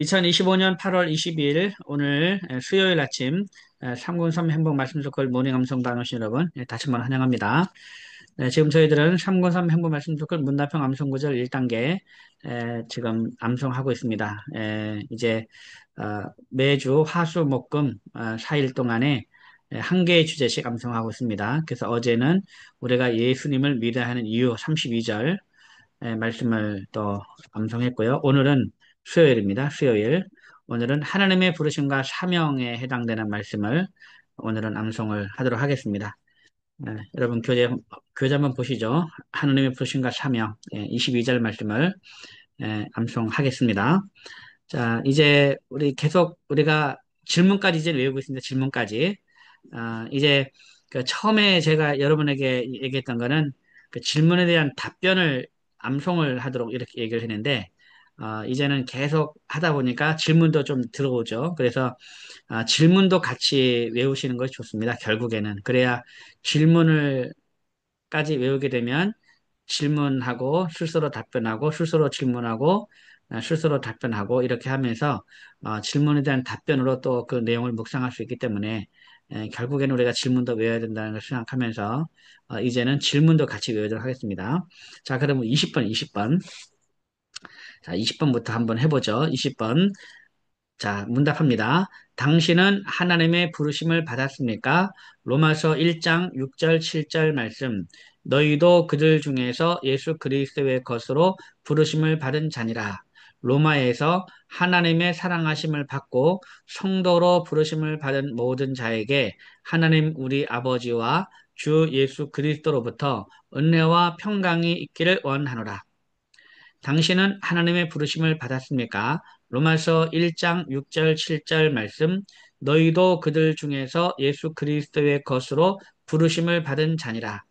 2025년 8월 22일 오늘 수요일 아침 303 행복 말씀 속글 모닝 암송 나누신 여러분 다시 한번 환영합니다. 지금 저희들은 303 행복 말씀 속글 문답형 암송 구절 1단계 지금 암송하고 있습니다. 이제 매주 화수 목금 4일 동안에 한 개의 주제씩 암송하고 있습니다. 그래서 어제는 우리가 예수님을 믿어야 하는 이유 32절 말씀을 또 암송했고요. 오늘은 수요일입니다. 수요일. 오늘은 하나님의 부르심과 사명에 해당되는 말씀을 오늘은 암송을 하도록 하겠습니다. 여러분 교재 한번 보시죠. 하나님의 부르심과 사명 22절 말씀을 암송하겠습니다. 자, 이제 우리 계속 우리가 질문까지 이제 외우고 있습니다. 질문까지. 이제 그 처음에 제가 여러분에게 얘기했던 거는 그 질문에 대한 답변을 암송을 하도록 이렇게 얘기를 했는데, 이제는 계속 하다 보니까 질문도 좀 들어오죠. 그래서 질문도 같이 외우시는 것이 좋습니다. 결국에는. 그래야 질문을까지 외우게 되면 질문하고 스스로 답변하고 스스로 질문하고 스스로 답변하고 이렇게 하면서 질문에 대한 답변으로 또 그 내용을 묵상할 수 있기 때문에 결국에는 우리가 질문도 외워야 된다는 걸 생각하면서 이제는 질문도 같이 외우도록 하겠습니다. 자, 그러면 20번, 20번. 자, 20번부터 한번 해보죠. 20번. 자, 문답합니다. 당신은 하나님의 부르심을 받았습니까? 로마서 1장 6절 7절 말씀. 너희도 그들 중에서 예수 그리스도의 것으로 부르심을 받은 자니라. 로마에서 하나님의 사랑하심을 받고 성도로 부르심을 받은 모든 자에게 하나님 우리 아버지와 주 예수 그리스도로부터 은혜와 평강이 있기를 원하노라. 당신은 하나님의 부르심을 받았습니까? 로마서 1장 6절 7절 말씀. 너희도 그들 중에서 예수 그리스도의 것으로 부르심을 받은 자니라.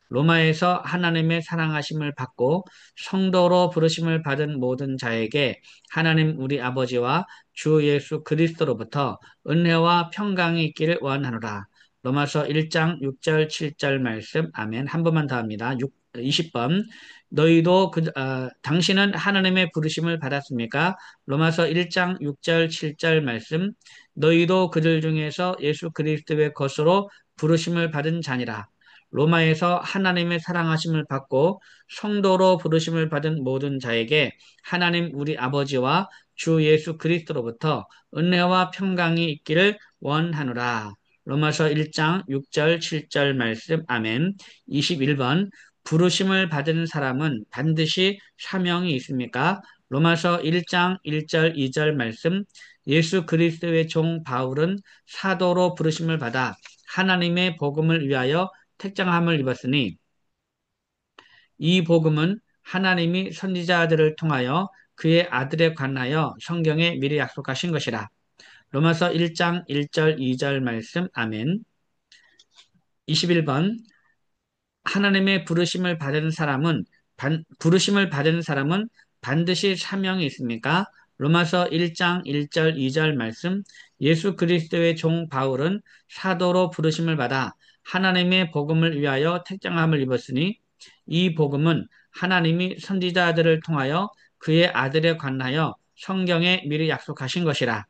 로마에서 하나님의 사랑하심을 받고 성도로 부르심을 받은 모든 자에게 하나님 우리 아버지와 주 예수 그리스도로부터 은혜와 평강이 있기를 원하노라. 로마서 1장 6절 7절 말씀. 아멘. 한 번만 더 합니다. 20번. 당신은 하나님의 부르심을 받았습니까? 로마서 1장 6절 7절 말씀. 너희도 그들 중에서 예수 그리스도의 것으로 부르심을 받은 자니라. 로마에서 하나님의 사랑하심을 받고 성도로 부르심을 받은 모든 자에게 하나님 우리 아버지와 주 예수 그리스도로부터 은혜와 평강이 있기를 원하노라. 로마서 1장 6절 7절 말씀. 아멘. 21번. 부르심을 받은 사람은 반드시 사명이 있습니까? 로마서 1장 1절 2절 말씀. 예수 그리스도의 종 바울은 사도로 부르심을 받아 하나님의 복음을 위하여 택정함을 입었으니 이 복음은 하나님이 선지자들을 통하여 그의 아들에 관하여 성경에 미리 약속하신 것이라. 로마서 1장 1절 2절 말씀. 아멘. 21번. 하나님의 부르심을 받은 사람은 반드시 사명이 있습니까? 로마서 1장 1절 2절 말씀. 예수 그리스도의 종 바울은 사도로 부르심을 받아 하나님의 복음을 위하여 택정함을 입었으니 이 복음은 하나님이 선지자들을 통하여 그의 아들에 관하여 성경에 미리 약속하신 것이라.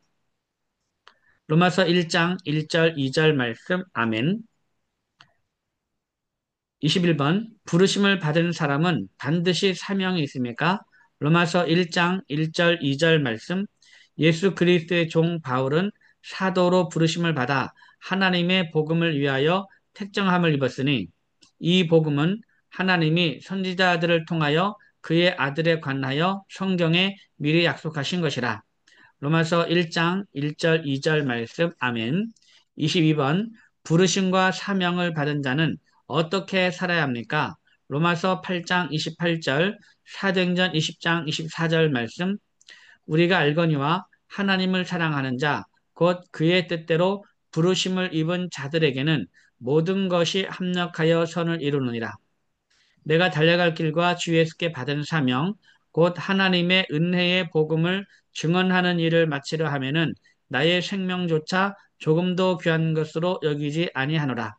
로마서 1장 1절 2절 말씀. 아멘. 21번. 부르심을 받은 사람은 반드시 사명이 있습니까? 로마서 1장 1절 2절 말씀. 예수 그리스도의 종 바울은 사도로 부르심을 받아 하나님의 복음을 위하여 택정함을 입었으니 이 복음은 하나님이 선지자들을 통하여 그의 아들에 관하여 성경에 미리 약속하신 것이라. 로마서 1장 1절 2절 말씀. 아멘. 22번. 부르심과 사명을 받은 자는 어떻게 살아야 합니까? 로마서 8장 28절, 사도행전 20장 24절 말씀. 우리가 알거니와 하나님을 사랑하는 자, 곧 그의 뜻대로 부르심을 입은 자들에게는 모든 것이 합력하여 선을 이루느니라. 내가 달려갈 길과 주 예수께 받은 사명, 곧 하나님의 은혜의 복음을 증언하는 일을 마치려 하면은 나의 생명조차 조금도 귀한 것으로 여기지 아니하노라.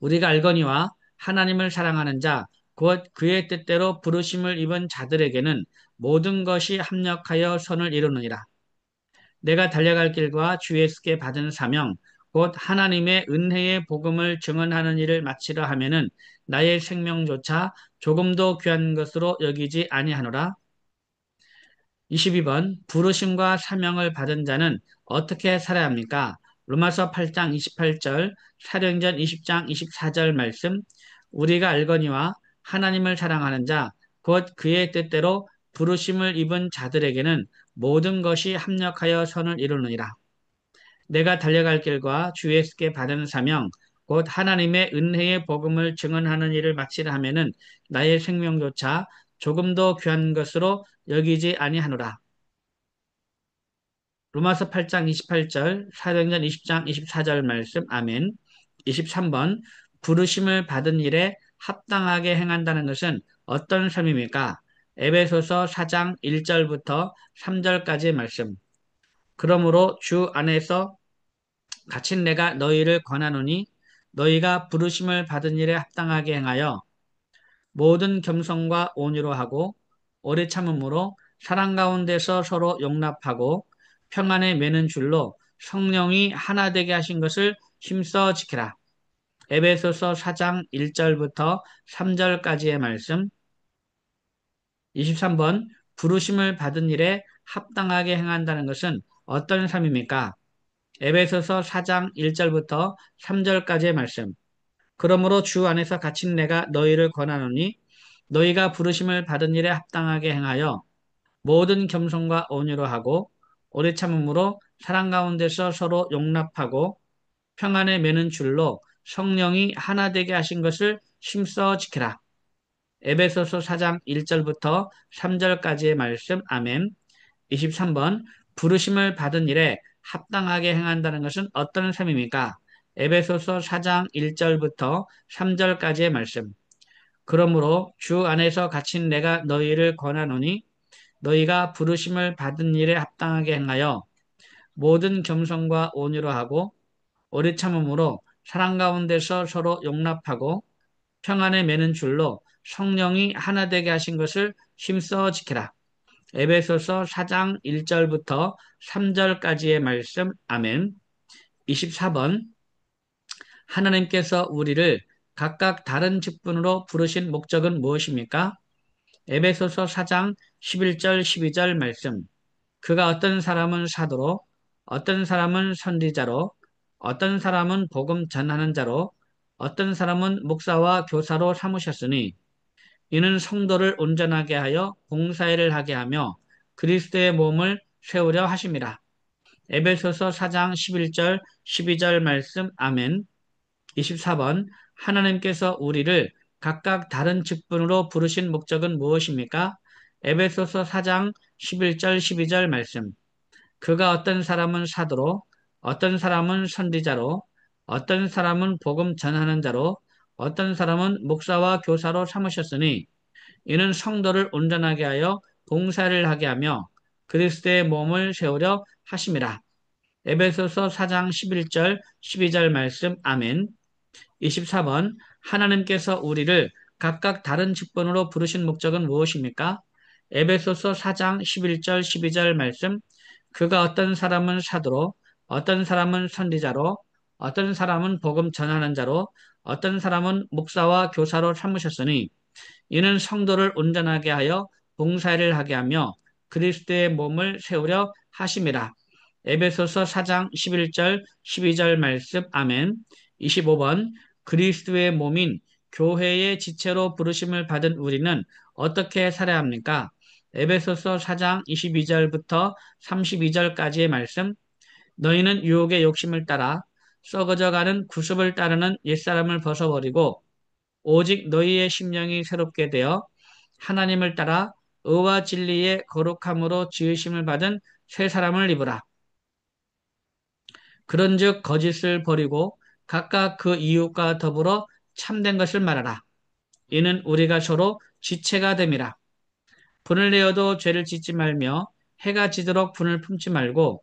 우리가 알거니와 하나님을 사랑하는 자, 곧 그의 뜻대로 부르심을 입은 자들에게는 모든 것이 합력하여 선을 이루느니라. 내가 달려갈 길과 주 예수께 받은 사명, 곧 하나님의 은혜의 복음을 증언하는 일을 마치려 하면은 나의 생명조차 조금도 귀한 것으로 여기지 아니하노라. 22번 부르심과 사명을 받은 자는 어떻게 살아야 합니까? 로마서 8장 28절, 사도행전 20장 24절 말씀. 우리가 알거니와 하나님을 사랑하는 자, 곧 그의 뜻대로 부르심을 입은 자들에게는 모든 것이 합력하여 선을 이루느니라. 내가 달려갈 길과 주 예수께 받은 사명, 곧 하나님의 은혜의 복음을 증언하는 일을 마치려 하면은 나의 생명조차 조금도 귀한 것으로 여기지 아니하노라. 로마서 8장 28절, 사도행전 20장 24절 말씀, 아멘. 23번, 부르심을 받은 일에 합당하게 행한다는 것은 어떤 삶입니까? 에베소서 4장 1절부터 3절까지의 말씀. 그러므로 주 안에서 갇힌 내가 너희를 권하노니 너희가 부르심을 받은 일에 합당하게 행하여 모든 겸손과 온유로 하고 오래 참음으로 사랑 가운데서 서로 용납하고 평안에 매는 줄로 성령이 하나 되게 하신 것을 힘써 지키라. 에베소서 4장 1절부터 3절까지의 말씀. 23번 부르심을 받은 일에 합당하게 행한다는 것은 어떤 삶입니까? 에베소서 4장 1절부터 3절까지의 말씀. 그러므로 주 안에서 갇힌 내가 너희를 권하노니 너희가 부르심을 받은 일에 합당하게 행하여 모든 겸손과 온유로 하고 오래 참음으로 사랑 가운데서 서로 용납하고 평안에 매는 줄로 성령이 하나 되게 하신 것을 힘써 지키라. 에베소서 4장 1절부터 3절까지의 말씀. 아멘. 23번 부르심을 받은 일에 합당하게 행한다는 것은 어떤 삶입니까? 에베소서 4장 1절부터 3절까지의 말씀. 그러므로 주 안에서 갇힌 내가 너희를 권하노니 너희가 부르심을 받은 일에 합당하게 행하여 모든 겸손과 온유로 하고 오래 참음으로 사랑 가운데서 서로 용납하고 평안에 매는 줄로 성령이 하나 되게 하신 것을 힘써 지키라. 에베소서 4장 1절부터 3절까지의 말씀. 아멘. 24번 하나님께서 우리를 각각 다른 직분으로 부르신 목적은 무엇입니까? 에베소서 4장 11절 12절 말씀. 그가 어떤 사람은 사도로, 어떤 사람은 선지자로, 어떤 사람은 복음 전하는 자로, 어떤 사람은 목사와 교사로 삼으셨으니 이는 성도를 온전하게 하여 봉사일을 하게 하며 그리스도의 몸을 세우려 하심이라. 에베소서 4장 11절 12절 말씀. 아멘. 24번 하나님께서 우리를 각각 다른 직분으로 부르신 목적은 무엇입니까? 에베소서 4장 11절 12절 말씀. 그가 어떤 사람은 사도로, 어떤 사람은 선지자로, 어떤 사람은 복음 전하는 자로, 어떤 사람은 목사와 교사로 삼으셨으니 이는 성도를 온전하게 하여 봉사를 하게 하며 그리스도의 몸을 세우려 하심이라. 에베소서 4장 11절 12절 말씀. 아멘. 24번 하나님께서 우리를 각각 다른 직분으로 부르신 목적은 무엇입니까? 에베소서 4장 11절 12절 말씀. 그가 어떤 사람은 사도로, 어떤 사람은 선지자로, 어떤 사람은 복음 전하는 자로, 어떤 사람은 목사와 교사로 삼으셨으니 이는 성도를 온전하게 하여 봉사를 하게 하며 그리스도의 몸을 세우려 하심이라. 에베소서 4장 11절 12절 말씀. 아멘. 25번 그리스도의 몸인 교회의 지체로 부르심을 받은 우리는 어떻게 살아야 합니까? 에베소서 4장 22절부터 32절까지의 말씀. 너희는 유혹의 욕심을 따라 썩어져가는 구습을 따르는 옛사람을 벗어버리고 오직 너희의 심령이 새롭게 되어 하나님을 따라 의와 진리의 거룩함으로 지으심을 받은 새 사람을 입으라. 그런즉 거짓을 버리고 각각 그 이웃과 더불어 참된 것을 말하라. 이는 우리가 서로 지체가 됨이라. 분을 내어도 죄를 짓지 말며 해가 지도록 분을 품지 말고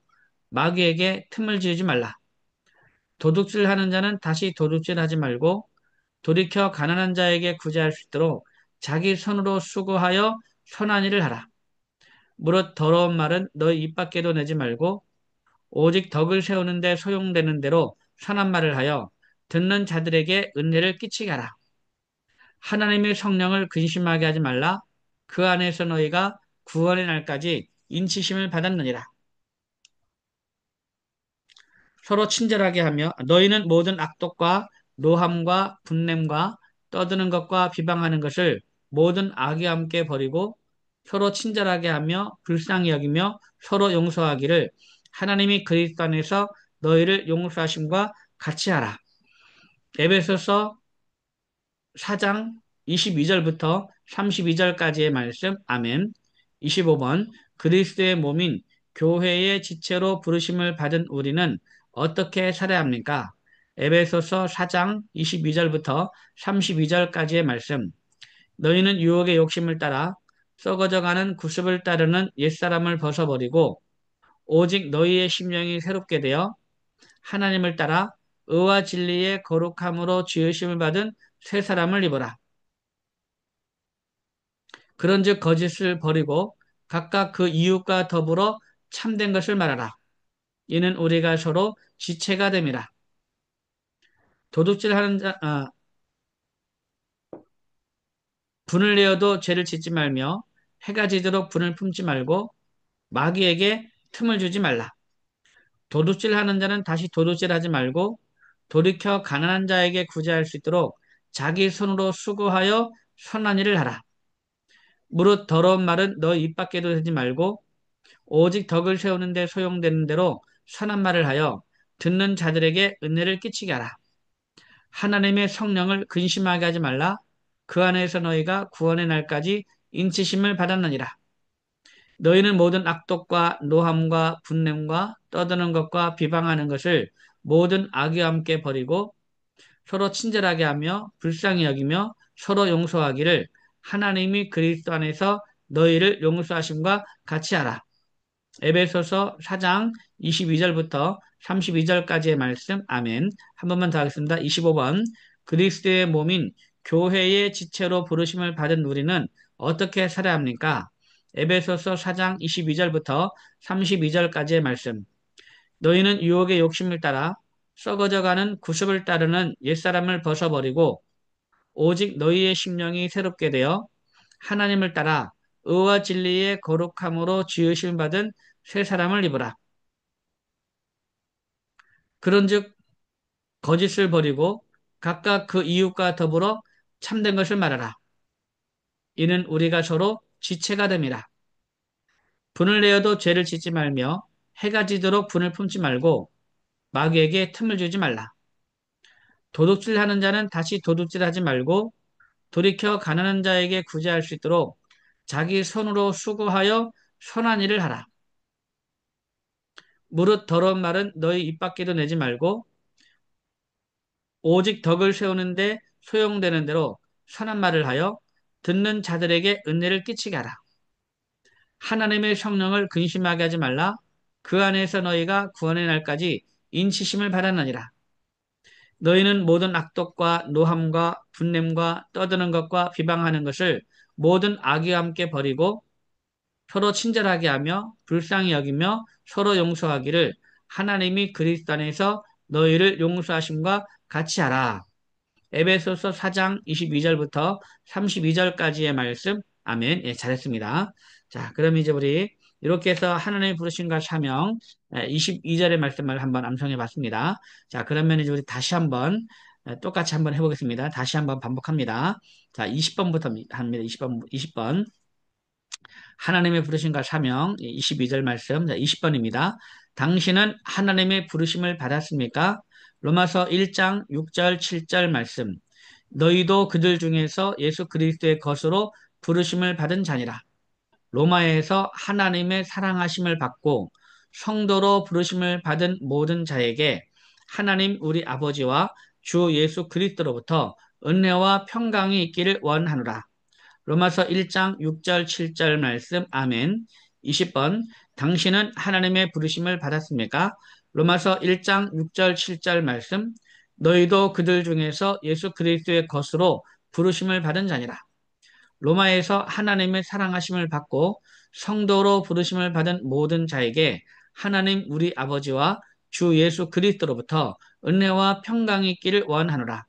마귀에게 틈을 지우지 말라. 도둑질하는 자는 다시 도둑질하지 말고 돌이켜 가난한 자에게 구제할 수 있도록 자기 손으로 수고하여 선한 일을 하라. 무릇 더러운 말은 너희 입 밖에도 내지 말고 오직 덕을 세우는 데 소용되는 대로 선한 말을 하여 듣는 자들에게 은혜를 끼치게 하라. 하나님의 성령을 근심하게 하지 말라. 그 안에서 너희가 구원의 날까지 인치심을 받았느니라. 서로 친절하게 하며 너희는 모든 악독과 노함과 분냄과 떠드는 것과 비방하는 것을 모든 악에 함께 버리고 서로 친절하게 하며 불쌍히 여기며 서로 용서하기를 하나님이 그리스도 안에서 너희를 용서하심과 같이 하라. 에베소서 4장 22절부터 32절까지의 말씀, 아멘. 25번, 그리스도의 몸인 교회의 지체로 부르심을 받은 우리는 어떻게 살아야 합니까? 에베소서 4장 22절부터 32절까지의 말씀, 너희는 유혹의 욕심을 따라 썩어져가는 구습을 따르는 옛사람을 벗어버리고 오직 너희의 심령이 새롭게 되어 하나님을 따라 의와 진리의 거룩함으로 지으심을 받은 새 사람을 입어라. 그런즉 거짓을 버리고 각각 그 이웃과 더불어 참된 것을 말하라. 이는 우리가 서로 지체가 됨이라. 도둑질하는 자, 분을 내어도 죄를 짓지 말며 해가 지도록 분을 품지 말고 마귀에게 틈을 주지 말라. 도둑질하는 자는 다시 도둑질하지 말고 돌이켜 가난한 자에게 구제할 수 있도록 자기 손으로 수고하여 선한 일을 하라. 무릇 더러운 말은 너 입 밖에도 대지 말고 오직 덕을 세우는 데 소용되는 대로 선한 말을 하여 듣는 자들에게 은혜를 끼치게 하라. 하나님의 성령을 근심하게 하지 말라. 그 안에서 너희가 구원의 날까지 인치심을 받았느니라. 너희는 모든 악독과 노함과 분냄과 떠드는 것과 비방하는 것을 모든 악의와 함께 버리고 서로 친절하게 하며 불쌍히 여기며 서로 용서하기를 하나님이 그리스도 안에서 너희를 용서하심과 같이 하라. 에베소서 4장 22절부터 32절까지의 말씀, 아멘. 한 번만 더 하겠습니다. 25번. 그리스도의 몸인 교회의 지체로 부르심을 받은 우리는 어떻게 살아야 합니까? 에베소서 4장 22절부터 32절까지의 말씀. 너희는 유혹의 욕심을 따라 썩어져가는 구습을 따르는 옛사람을 벗어버리고 오직 너희의 심령이 새롭게 되어 하나님을 따라 의와 진리의 거룩함으로 지으심 받은 새 사람을 입으라. 그런즉 거짓을 버리고 각각 그 이웃과 더불어 참된 것을 말하라. 이는 우리가 서로 지체가 됨이라. 분을 내어도 죄를 짓지 말며 해가 지도록 분을 품지 말고 마귀에게 틈을 주지 말라. 도둑질하는 자는 다시 도둑질하지 말고 돌이켜 가난한 자에게 구제할 수 있도록 자기 손으로 수고하여 선한 일을 하라. 무릇 더러운 말은 너희 입 밖에도 내지 말고 오직 덕을 세우는데 소용되는 대로 선한 말을 하여 듣는 자들에게 은혜를 끼치게 하라. 하나님의 성령을 근심하게 하지 말라. 그 안에서 너희가 구원의 날까지 인치심을 받았느니라. 너희는 모든 악독과 노함과 분냄과 떠드는 것과 비방하는 것을 모든 악의와 함께 버리고 서로 친절하게 하며 불쌍히 여기며 서로 용서하기를 하나님이 그리스도 안에서 너희를 용서하심과 같이 하라. 에베소서 4장 22절부터 32절까지의 말씀. 아멘. 예, 잘했습니다. 자, 그럼 이제 우리 이렇게 해서 하나님의 부르심과 사명 22절의 말씀을 한번 암송해 봤습니다. 자, 그러면 이제 우리 다시 한번 똑같이 한번 해보겠습니다. 다시 한번 반복합니다. 자, 20번부터 합니다. 20번. 하나님의 부르심과 사명 22절 말씀. 자, 20번입니다. 당신은 하나님의 부르심을 받았습니까? 로마서 1장 6절 7절 말씀. 너희도 그들 중에서 예수 그리스도의 것으로 부르심을 받은 자니라. 로마에서 하나님의 사랑하심을 받고 성도로 부르심을 받은 모든 자에게 하나님 우리 아버지와 주 예수 그리스도로부터 은혜와 평강이 있기를 원하노라. 로마서 1장 6절 7절 말씀. 아멘. 20번. 당신은 하나님의 부르심을 받았습니까? 로마서 1장 6절 7절 말씀. 너희도 그들 중에서 예수 그리스도의 것으로 부르심을 받은 자니라. 로마에서 하나님의 사랑하심을 받고 성도로 부르심을 받은 모든 자에게 하나님 우리 아버지와 주 예수 그리스도로부터 은혜와 평강이 있기를 원하노라.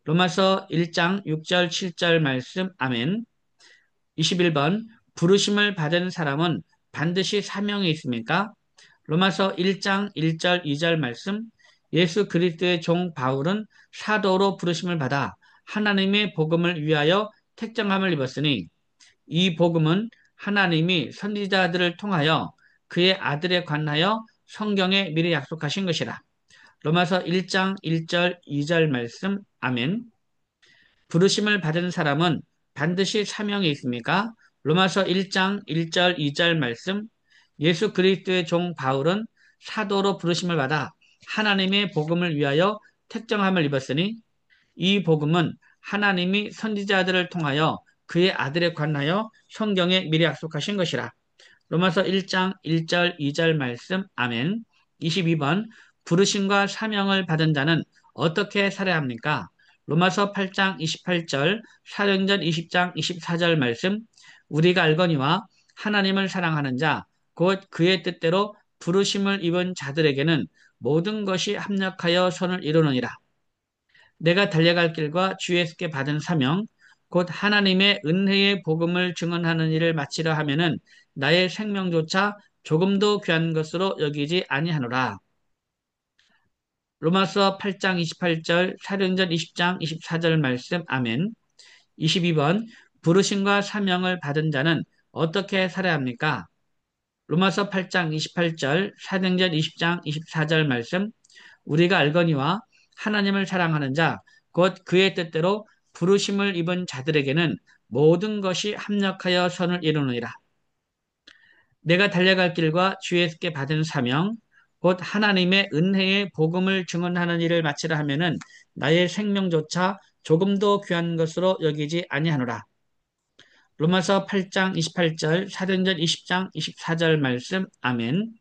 로마서 1장 6절 7절 말씀 아멘. 21번 부르심을 받은 사람은 반드시 사명이 있습니까? 로마서 1장 1절 2절 말씀 예수 그리스도의 종 바울은 사도로 부르심을 받아 하나님의 복음을 위하여 택정함을 입었으니 이 복음은 하나님이 선지자들을 통하여 그의 아들에 관하여 성경에 미리 약속하신 것이라. 로마서 1장 1절 2절 말씀 아멘. 부르심을 받은 사람은 반드시 사명이 있습니까? 로마서 1장 1절 2절 말씀 예수 그리스도의 종 바울은 사도로 부르심을 받아 하나님의 복음을 위하여 택정함을 입었으니 이 복음은 하나님이 선지자들을 통하여 그의 아들에 관하여 성경에 미리 약속하신 것이라. 로마서 1장 1절 2절 말씀 아멘. 22번 부르심과 사명을 받은 자는 어떻게 살아야 합니까? 로마서 8장 28절 사도행전 20장 24절 말씀 우리가 알거니와 하나님을 사랑하는 자 곧 그의 뜻대로 부르심을 입은 자들에게는 모든 것이 합력하여 선을 이루느니라. 내가 달려갈 길과 주 예수께 받은 사명, 곧 하나님의 은혜의 복음을 증언하는 일을 마치려 하면은 나의 생명조차 조금도 귀한 것으로 여기지 아니하노라. 로마서 8장 28절, 사도행전 20장 24절 말씀, 아멘. 22번, 부르심과 사명을 받은 자는 어떻게 살아야 합니까? 로마서 8장 28절, 사도행전 20장 24절 말씀, 우리가 알거니와 하나님을 사랑하는 자, 곧 그의 뜻대로 부르심을 입은 자들에게는 모든 것이 합력하여 선을 이루느니라. 내가 달려갈 길과 주 예수께 받은 사명, 곧 하나님의 은혜의 복음을 증언하는 일을 마치라 하면은 나의 생명조차 조금도 귀한 것으로 여기지 아니하노라. 로마서 8장 28절, 사도행전 20장 24절 말씀, 아멘.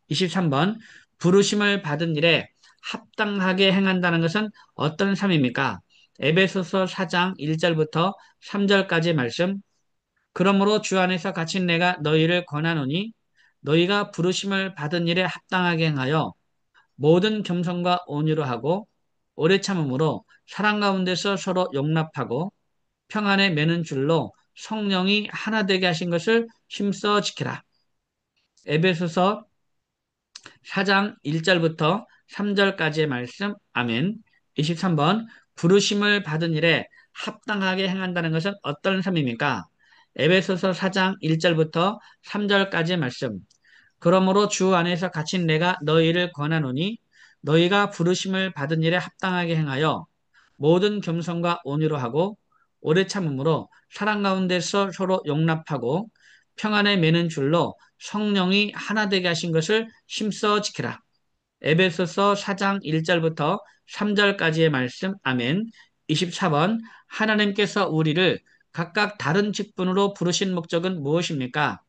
23번, 부르심을 받은 일에 합당하게 행한다는 것은 어떤 삶입니까? 에베소서 4장 1절부터 3절까지 말씀. 그러므로 주 안에서 갇힌 내가 너희를 권하노니 너희가 부르심을 받은 일에 합당하게 행하여 모든 겸손과 온유로 하고 오래 참음으로 사랑 가운데서 서로 용납하고 평안에 매는 줄로 성령이 하나 되게 하신 것을 힘써 지키라. 에베소서 4장 1절부터 3절까지의 말씀, 아멘. 23번, 부르심을 받은 일에 합당하게 행한다는 것은 어떤 삶입니까? 에베소서 4장 1절부터 3절까지의 말씀. 그러므로 주 안에서 갇힌 내가 너희를 권하노니 너희가 부르심을 받은 일에 합당하게 행하여 모든 겸손과 온유로 하고 오래 참음으로 사랑 가운데서 서로 용납하고 평안에 매는 줄로 성령이 하나 되게 하신 것을 힘써 지키라. 에베소서 4장 1절부터 3절까지의 말씀, 아멘. 24번, 하나님께서 우리를 각각 다른 직분으로 부르신 목적은 무엇입니까?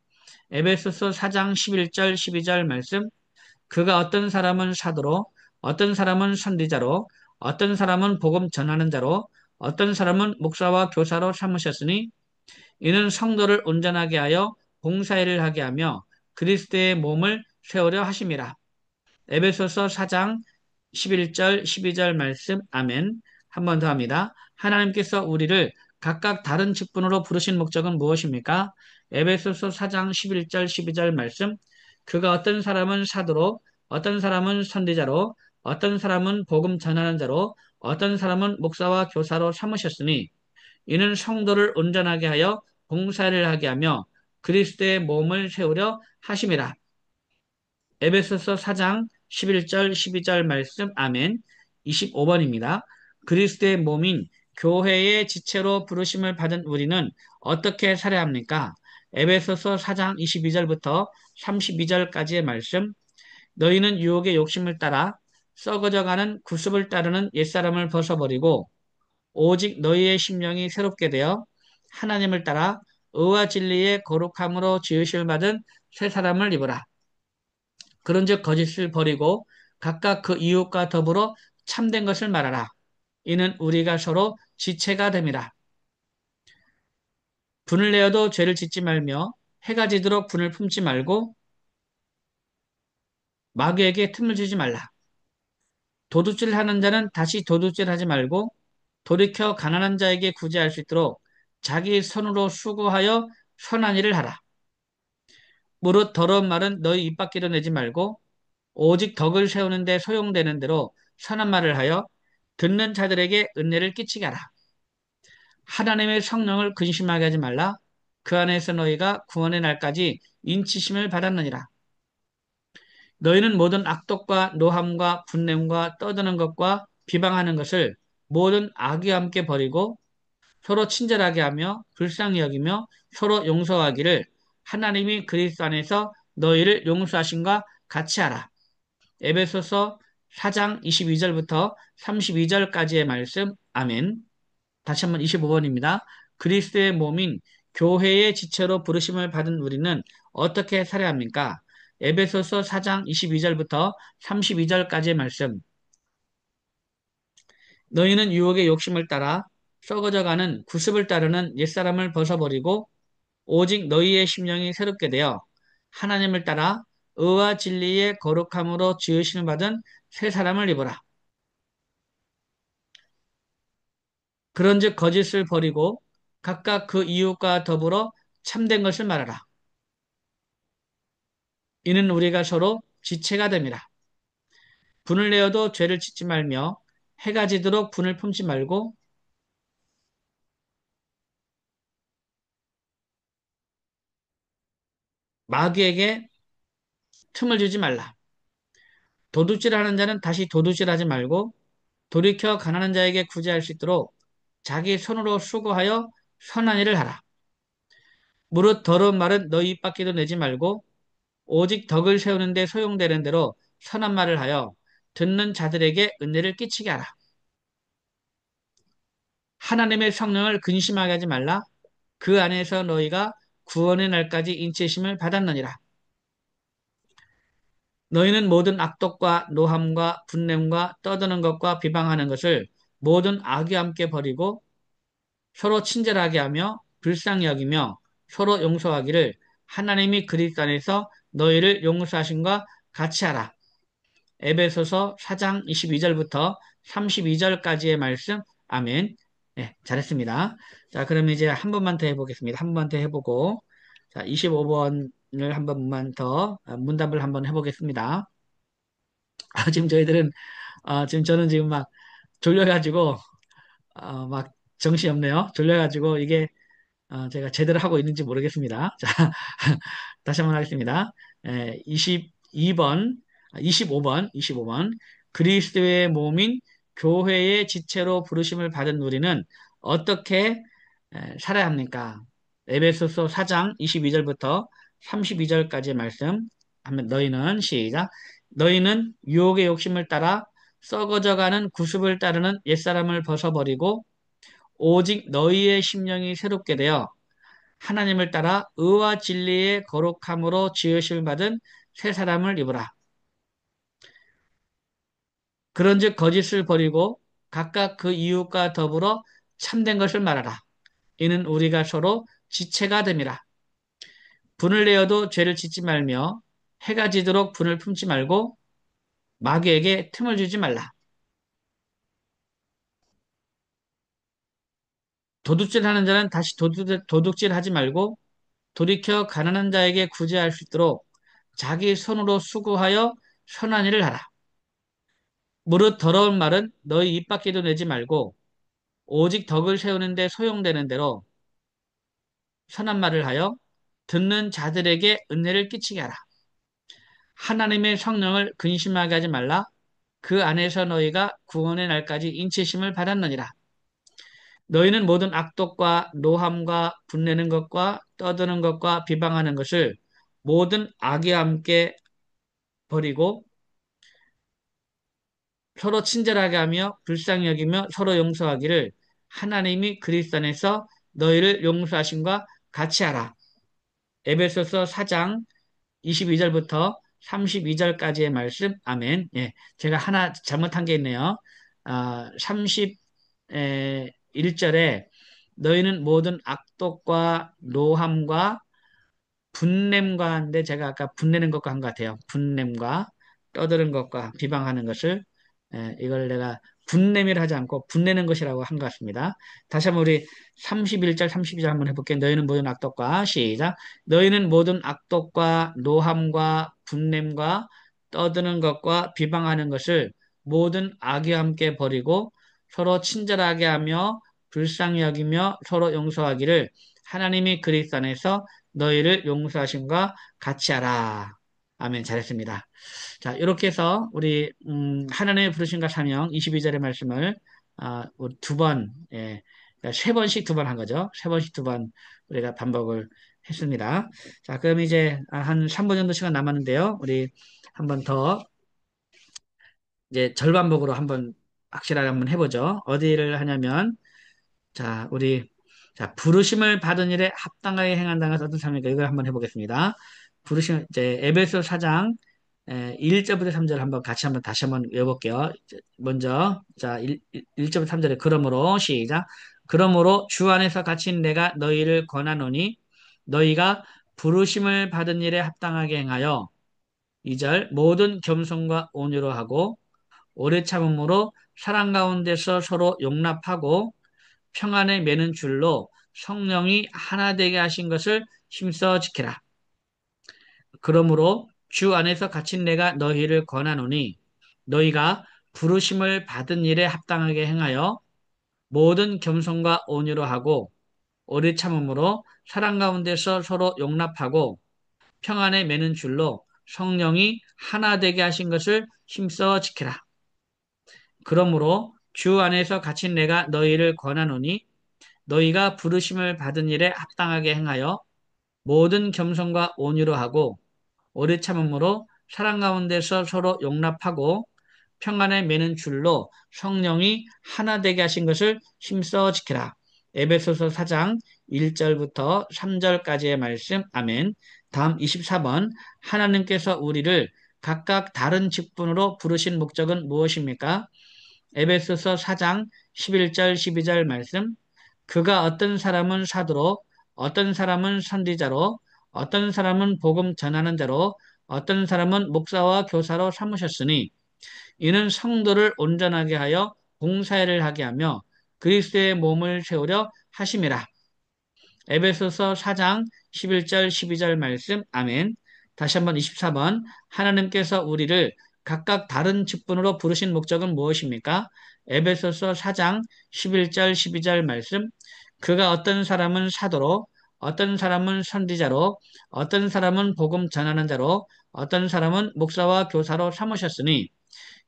에베소서 4장 11절, 12절 말씀, 그가 어떤 사람은 사도로, 어떤 사람은 선지자로, 어떤 사람은 복음 전하는 자로, 어떤 사람은 목사와 교사로 삼으셨으니, 이는 성도를 온전하게 하여 봉사일을 하게 하며 그리스도의 몸을 세우려 하심이라. 에베소서 4장 11절, 12절 말씀, 아멘. 한 번 더 합니다. 하나님께서 우리를 각각 다른 직분으로 부르신 목적은 무엇입니까? 에베소서 4장 11절, 12절 말씀. 그가 어떤 사람은 사도로, 어떤 사람은 선지자로, 어떤 사람은 복음 전하는 자로, 어떤 사람은 목사와 교사로 삼으셨으니, 이는 성도를 온전하게 하여 봉사를 하게 하며 그리스도의 몸을 세우려 하심이라. 에베소서 4장 11절 12절 말씀 아멘. 25번입니다. 그리스도의 몸인 교회의 지체로 부르심을 받은 우리는 어떻게 살아야 합니까? 에베소서 4장 22절부터 32절까지의 말씀. 너희는 유혹의 욕심을 따라 썩어져가는 구습을 따르는 옛사람을 벗어버리고 오직 너희의 심령이 새롭게 되어 하나님을 따라 의와 진리의 거룩함으로 지으실 받은 새 사람을 입으라. 그런즉 거짓을 버리고 각각 그 이웃과 더불어 참된 것을 말하라. 이는 우리가 서로 지체가 됨이라. 분을 내어도 죄를 짓지 말며 해가 지도록 분을 품지 말고 마귀에게 틈을 주지 말라. 도둑질하는 자는 다시 도둑질하지 말고 돌이켜 가난한 자에게 구제할 수 있도록 자기 손으로 수고하여 선한 일을 하라. 무릇 더러운 말은 너희 입 밖에도 내지 말고 오직 덕을 세우는 데 소용되는 대로 선한 말을 하여 듣는 자들에게 은혜를 끼치게 하라. 하나님의 성령을 근심하게 하지 말라. 그 안에서 너희가 구원의 날까지 인치심을 받았느니라. 너희는 모든 악독과 노함과 분냄과 떠드는 것과 비방하는 것을 모든 악의와 함께 버리고 서로 친절하게 하며 불쌍히 여기며 서로 용서하기를 하나님이 그리스도 안에서 너희를 용서하심과 같이 하라. 에베소서 4장 22절부터 32절까지의 말씀. 아멘. 다시 한번 25번입니다. 그리스도의 몸인 교회의 지체로 부르심을 받은 우리는 어떻게 살아야 합니까? 에베소서 4장 22절부터 32절까지의 말씀. 너희는 유혹의 욕심을 따라 썩어져가는 구습을 따르는 옛사람을 벗어버리고 오직 너희의 심령이 새롭게 되어 하나님을 따라 의와 진리의 거룩함으로 지으심을 받은 새 사람을 입어라. 그런즉 거짓을 버리고 각각 그 이웃과 더불어 참된 것을 말하라. 이는 우리가 서로 지체가 됨이라. 분을 내어도 죄를 짓지 말며 해가 지도록 분을 품지 말고 마귀에게 틈을 주지 말라. 도둑질하는 자는 다시 도둑질하지 말고 돌이켜 가난한 자에게 구제할 수 있도록 자기 손으로 수고하여 선한 일을 하라. 무릇 더러운 말은 너희 입 밖에도 내지 말고 오직 덕을 세우는 데 소용되는 대로 선한 말을 하여 듣는 자들에게 은혜를 끼치게 하라. 하나님의 성령을 근심하게 하지 말라. 그 안에서 너희가 구원의 날까지 인치심을 받았느니라. 너희는 모든 악독과 노함과 분냄과 떠드는 것과 비방하는 것을 모든 악의와 함께 버리고 서로 친절하게 하며 불쌍히 여기며 서로 용서하기를 하나님이 그리스도 안에서 너희를 용서하신과 같이 하라. 에베소서 4장 22절부터 32절까지의 말씀. 아멘. 네, 잘했습니다. 자, 그럼 이제 한 번만 더 해보겠습니다. 한 번만 더 해보고, 자, 25번을 한 번만 더 문답을 한번 해보겠습니다. 지금 저희들은, 지금 저는 지금 막 졸려가지고, 막 정신이 없네요. 졸려가지고 이게 제가 제대로 하고 있는지 모르겠습니다. 자, 다시 한번 하겠습니다. 22번, 25번. 그리스도의 몸인 교회의 지체로 부르심을 받은 우리는 어떻게 살아야 합니까? 에베소서 4장 22절부터 32절까지의 말씀. 하면 너희는 시작. 너희는 유혹의 욕심을 따라 썩어져가는 구습을 따르는 옛사람을 벗어버리고 오직 너희의 심령이 새롭게 되어 하나님을 따라 의와 진리의 거룩함으로 지으심을 받은 새 사람을 입으라. 그런즉 거짓을 버리고 각각 그 이웃과 더불어 참된 것을 말하라. 이는 우리가 서로 지체가 됨이라. 분을 내어도 죄를 짓지 말며 해가 지도록 분을 품지 말고 마귀에게 틈을 주지 말라. 도둑질하는 자는 다시 도둑질하지 말고 돌이켜 가난한 자에게 구제할 수 있도록 자기 손으로 수고하여 선한 일을 하라. 무릇 더러운 말은 너희 입 밖에도 내지 말고 오직 덕을 세우는 데 소용되는 대로 선한 말을 하여 듣는 자들에게 은혜를 끼치게 하라. 하나님의 성령을 근심하게 하지 말라. 그 안에서 너희가 구원의 날까지 인치심을 받았느니라. 너희는 모든 악독과 노함과 분내는 것과 떠드는 것과 비방하는 것을 모든 악의와 함께 버리고 서로 친절하게 하며 불쌍히 여기며 서로 용서하기를 하나님이 그리스도 안에서 너희를 용서하심과 같이 하라. 에베소서 4장 22절부터 32절까지의 말씀. 아멘. 예, 제가 하나 잘못한 게 있네요. 31절에 너희는 모든 악독과 노함과 분냄과 한데 제가 아까 분내는 것과 한 것 같아요. 분냄과 떠드는 것과 비방하는 것을 이걸 내가 분냄이라 하지 않고 분내는 것이라고 한 것 같습니다. 다시 한번 우리 31절, 32절 한번 해볼게요. 너희는 모든 악독과 시작. 너희는 모든 악독과 노함과 분냄과 떠드는 것과 비방하는 것을 모든 악의와 함께 버리고 서로 친절하게 하며 불쌍히 여기며 서로 용서하기를 하나님이 그리스도 안에서 너희를 용서하심과 같이 하라. 아멘. 잘했습니다. 자, 이렇게 해서 우리 하나님의 부르심과 사명 22절의 말씀을 우리 두 번, 예, 그러니까 세 번씩 두 번 한 거죠. 세 번씩 두 번 우리가 반복을 했습니다. 자, 그럼 이제 한 3분 정도 시간 남았는데요. 우리 한번 더 이제 절반복으로 한번 확실하게 한번 해보죠. 어디를 하냐면 자, 우리, 자, 부르심을 받은 일에 합당하게 행한다는 것은 어떤 삶입니까? 이걸 한번 해보겠습니다. 이제, 에베소 4장, 1절부터 3절 한번 같이 한번 다시 한번 외워볼게요. 먼저, 자, 1절부터 3절에, 그러므로, 시작. 그러므로 주 안에서 갇힌 내가 너희를 권하노니, 너희가 부르심을 받은 일에 합당하게 행하여, 2절, 모든 겸손과 온유로 하고, 오래 참음으로 사랑 가운데서 서로 용납하고, 평안에 매는 줄로 성령이 하나 되게 하신 것을 힘써 지키라. 그러므로 주 안에서 갇힌 내가 너희를 권하노니 너희가 부르심을 받은 일에 합당하게 행하여 모든 겸손과 온유로 하고 오래 참음으로 사랑 가운데서 서로 용납하고 평안에 매는 줄로 성령이 하나 되게 하신 것을 힘써 지키라. 그러므로 주 안에서 갇힌 내가 너희를 권하노니 너희가 부르심을 받은 일에 합당하게 행하여 모든 겸손과 온유로 하고 오래 참음으로 사랑 가운데서 서로 용납하고 평안에 매는 줄로 성령이 하나 되게 하신 것을 힘써 지키라. 에베소서 4장 1절부터 3절까지의 말씀. 아멘. 다음 24번. 하나님께서 우리를 각각 다른 직분으로 부르신 목적은 무엇입니까? 에베소서 4장 11절 12절 말씀. 그가 어떤 사람은 사도로, 어떤 사람은 선지자로, 어떤 사람은 복음 전하는 자로, 어떤 사람은 목사와 교사로 삼으셨으니 이는 성도를 온전하게 하여 봉사일을 하게 하며 그리스도의 몸을 세우려 하심이라. 에베소서 4장 11절 12절 말씀. 아멘. 다시 한번 24번. 하나님께서 우리를 각각 다른 직분으로 부르신 목적은 무엇입니까? 에베소서 4장 11절 12절 말씀. 그가 어떤 사람은 사도로, 어떤 사람은 선지자로, 어떤 사람은 복음 전하는 자로, 어떤 사람은 목사와 교사로 삼으셨으니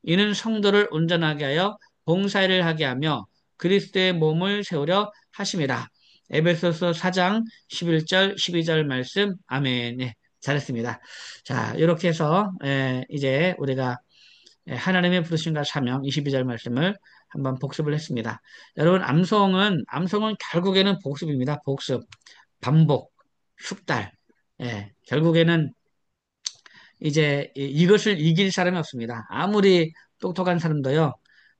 이는 성도를 온전하게 하여 봉사일을 하게 하며 그리스도의 몸을 세우려 하심이라. 에베소서 4장 11절 12절 말씀. 아멘. 네, 잘했습니다. 자, 이렇게 해서 이제 우리가 하나님의 부르심과 사명 22절 말씀을 한번 복습을 했습니다. 여러분, 암송은 결국에는 복습입니다. 복습, 반복, 숙달. 결국에는 이제 이것을 이길 사람이 없습니다. 아무리 똑똑한 사람도요,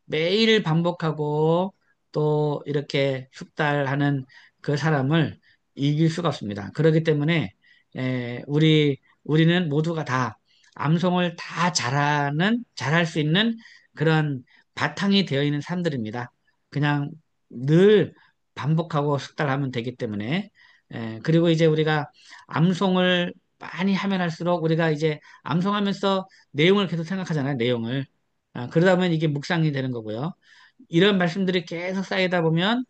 매일 반복하고 또 이렇게 숙달하는 그 사람을 이길 수가 없습니다. 그렇기 때문에 우리는 모두가 다 암송을 다 잘할 수 있는 그런 바탕이 되어 있는 사람들입니다. 그냥 늘 반복하고 숙달하면 되기 때문에 그리고 이제 우리가 암송을 많이 하면 할수록 우리가 이제 암송하면서 내용을 계속 생각하잖아요. 내용을. 그러다 보면 이게 묵상이 되는 거고요. 이런 말씀들이 계속 쌓이다 보면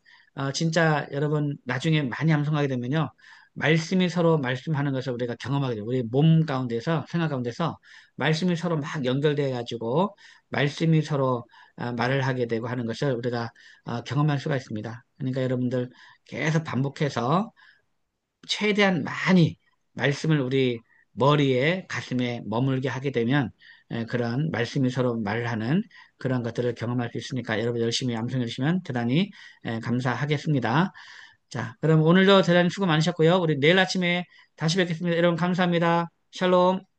진짜 여러분 나중에 많이 암송하게 되면요. 말씀이 서로 말씀하는 것을 우리가 경험하게 돼요. 우리 몸 가운데서 생각 가운데서 말씀이 서로 막 연결돼 가지고 말씀이 서로 말을 하게 되고 하는 것을 우리가 경험할 수가 있습니다. 그러니까 여러분들 계속 반복해서 최대한 많이 말씀을 우리 머리에 가슴에 머물게 하게 되면 그런 말씀이 서로 말하는 그런 것들을 경험할 수 있으니까 여러분 열심히 암송해 주시면 대단히 감사하겠습니다. 자, 그럼 오늘도 대단히 수고 많으셨고요. 우리 내일 아침에 다시 뵙겠습니다. 여러분 감사합니다. 샬롬.